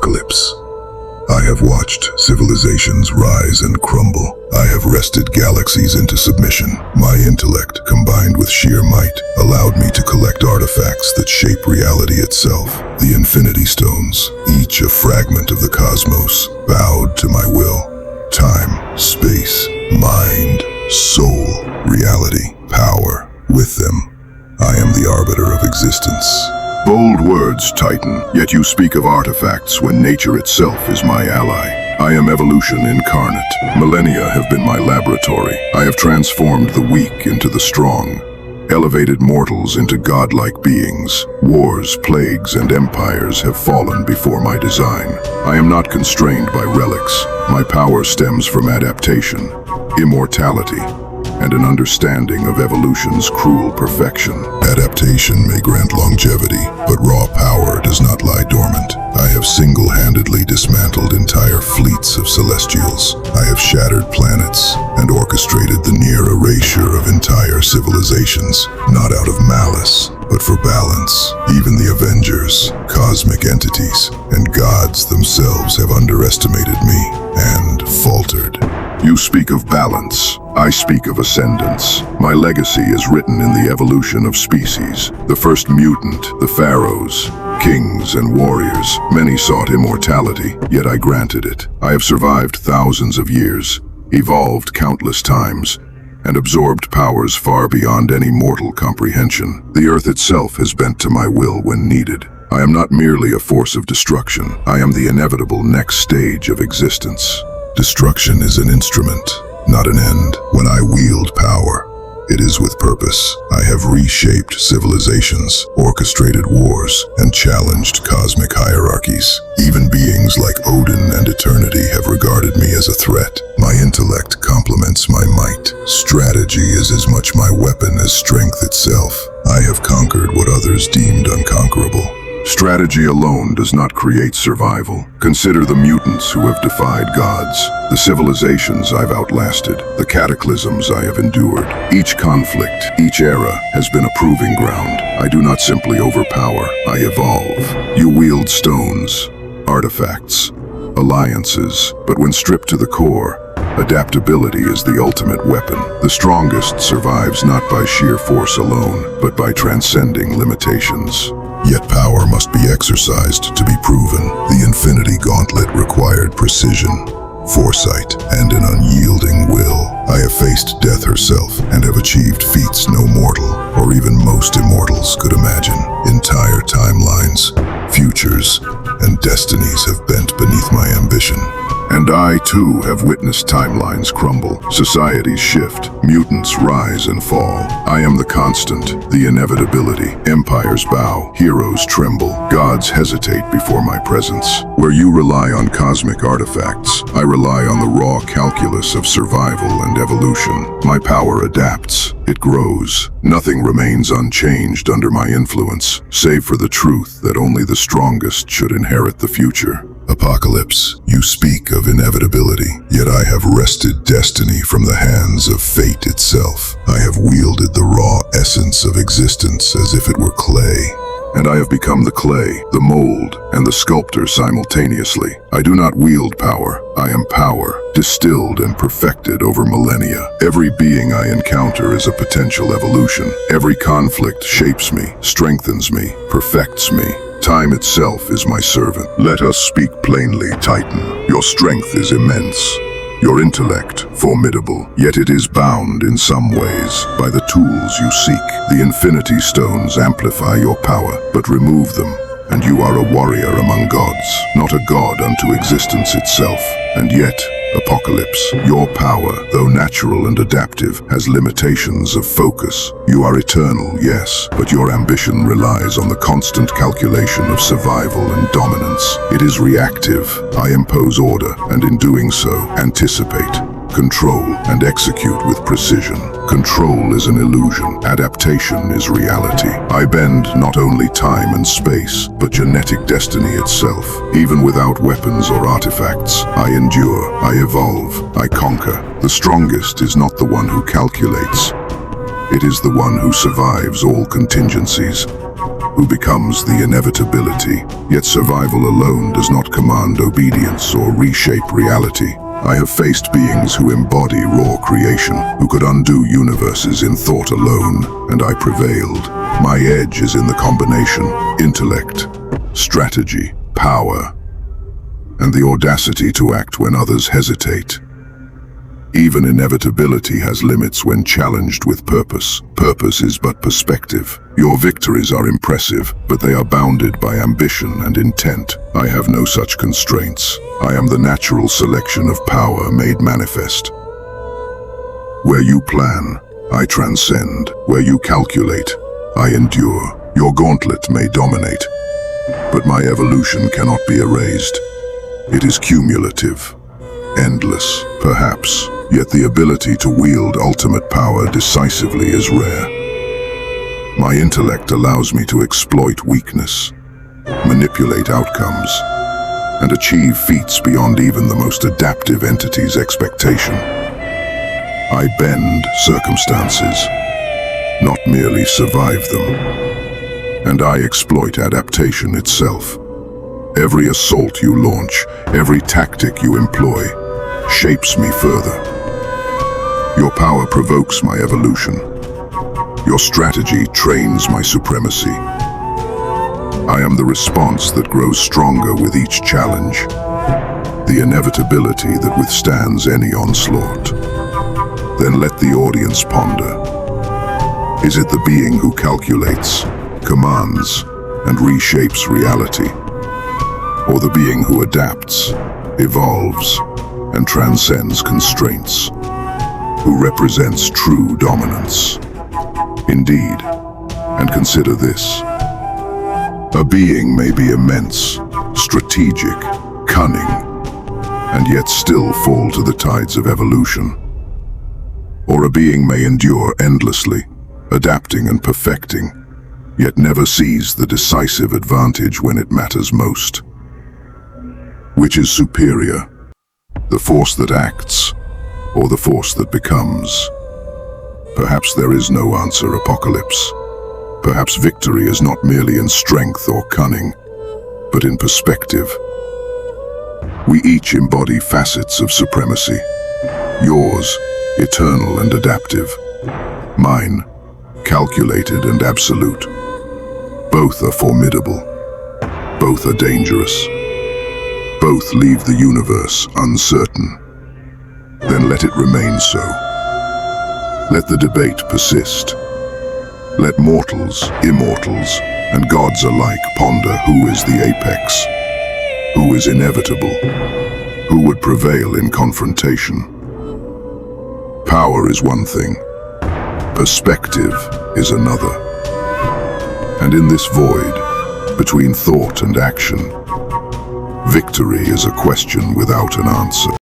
Apocalypse. I have watched civilizations rise and crumble. I have wrested galaxies into submission. My intellect, combined with sheer might, allowed me to collect artifacts that shape reality itself. The Infinity Stones, each a fragment of the cosmos, bowed to my will. Time, space, mind, soul, reality, power. With them, I am the arbiter of existence. Bold words, Titan, yet you speak of artifacts when nature itself is my ally. I am evolution incarnate. Millennia have been my laboratory. I have transformed the weak into the strong, elevated mortals into godlike beings. Wars, plagues, and empires have fallen before my design. I am not constrained by relics. My power stems from adaptation, immortality, and an understanding of evolution's cruel perfection. Adaptation may grant longevity, but raw power does not lie dormant. I have single-handedly dismantled entire fleets of celestials. I have shattered planets and orchestrated the near erasure of entire civilizations, not out of malice, but for balance. Even the Avengers, cosmic entities, and gods themselves have underestimated me and faltered. You speak of balance. I speak of ascendance. My legacy is written in the evolution of species. The first mutant, the pharaohs, kings and warriors. Many sought immortality, yet I granted it. I have survived thousands of years, evolved countless times, and absorbed powers far beyond any mortal comprehension. The earth itself has bent to my will when needed. I am not merely a force of destruction. I am the inevitable next stage of existence. Destruction is an instrument, not an end. When I wield power, it is with purpose. I have reshaped civilizations, orchestrated wars, and challenged cosmic hierarchies. Even beings like Odin and Eternity have regarded me as a threat. My intellect complements my might. Strategy is as much my weapon as strength itself. I have conquered what others deemed unconquerable. Strategy alone does not create survival. Consider the mutants who have defied gods, the civilizations I've outlasted, the cataclysms I have endured. Each conflict, each era has been a proving ground. I do not simply overpower, I evolve. You wield stones, artifacts, alliances, but when stripped to the core, adaptability is the ultimate weapon. The strongest survives not by sheer force alone, but by transcending limitations. Yet power must be exercised to be proven. The Infinity Gauntlet required precision, foresight, and an unyielding will. I have faced death herself and have achieved feats no mortal, or even most immortals, could imagine. Entire timelines, futures, and destinies have bent beneath my ambition. And I, too, have witnessed timelines crumble, societies shift, mutants rise and fall. I am the constant, the inevitability. Empires bow, heroes tremble, gods hesitate before my presence. Where you rely on cosmic artifacts, I rely on the raw calculus of survival and evolution. My power adapts, it grows. Nothing remains unchanged under my influence, save for the truth that only the strongest should inherit the future. Apocalypse, you speak of inevitability, yet I have wrested destiny from the hands of fate itself. I have wielded the raw essence of existence as if it were clay. And I have become the clay, the mold, and the sculptor simultaneously. I do not wield power, I am power, distilled and perfected over millennia. Every being I encounter is a potential evolution. Every conflict shapes me, strengthens me, perfects me. Time itself is my servant. Let us speak plainly, Titan. Your strength is immense. Your intellect, formidable, yet it is bound in some ways by the tools you seek. The Infinity Stones amplify your power, but remove them, and you are a warrior among gods, not a god unto existence itself. And yet, Apocalypse, your power, though natural and adaptive, has limitations of focus. You are eternal, yes, but your ambition relies on the constant calculation of survival and dominance. It is reactive. I impose order, and in doing so, anticipate, control, and execute with precision. Control is an illusion. Adaptation is reality. I bend not only time and space, but genetic destiny itself. Even without weapons or artifacts, I endure, I evolve, I conquer. The strongest is not the one who calculates. It is the one who survives all contingencies. who becomes the inevitability. Yet survival alone does not command obedience or reshape reality. I have faced beings who embody raw creation, who could undo universes in thought alone, and I prevailed. My edge is in the combination: intellect, strategy, power, and the audacity to act when others hesitate. Even inevitability has limits when challenged with purpose. Purpose is but perspective. Your victories are impressive, but they are bounded by ambition and intent. I have no such constraints. I am the natural selection of power made manifest. Where you plan, I transcend. Where you calculate, I endure. Your gauntlet may dominate, but my evolution cannot be erased. It is cumulative, endless, perhaps, yet the ability to wield ultimate power decisively is rare. My intellect allows me to exploit weakness, manipulate outcomes, and achieve feats beyond even the most adaptive entity's expectation. I bend circumstances, not merely survive them, and I exploit adaptation itself. Every assault you launch, every tactic you employ, shapes me further. Your power provokes my evolution. Your strategy trains my supremacy. I am the response that grows stronger with each challenge, the inevitability that withstands any onslaught. Then let the audience ponder. Is it the being who calculates, commands, and reshapes reality? Or the being who adapts, evolves, and transcends constraints, who represents true dominance? Indeed, and consider this: a being may be immense, strategic, cunning, and yet still fall to the tides of evolution. Or a being may endure endlessly, adapting and perfecting, yet never seize the decisive advantage when it matters most. Which is superior, the force that acts, or the force that becomes? Perhaps there is no answer, Apocalypse. Perhaps victory is not merely in strength or cunning, but in perspective. We each embody facets of supremacy. Yours, eternal and adaptive. Mine, calculated and absolute. Both are formidable. Both are dangerous. Both leave the universe uncertain. Then let it remain so. Let the debate persist. Let mortals, immortals, and gods alike ponder who is the apex, who is inevitable, who would prevail in confrontation. Power is one thing, perspective is another. And in this void, between thought and action, victory is a question without an answer.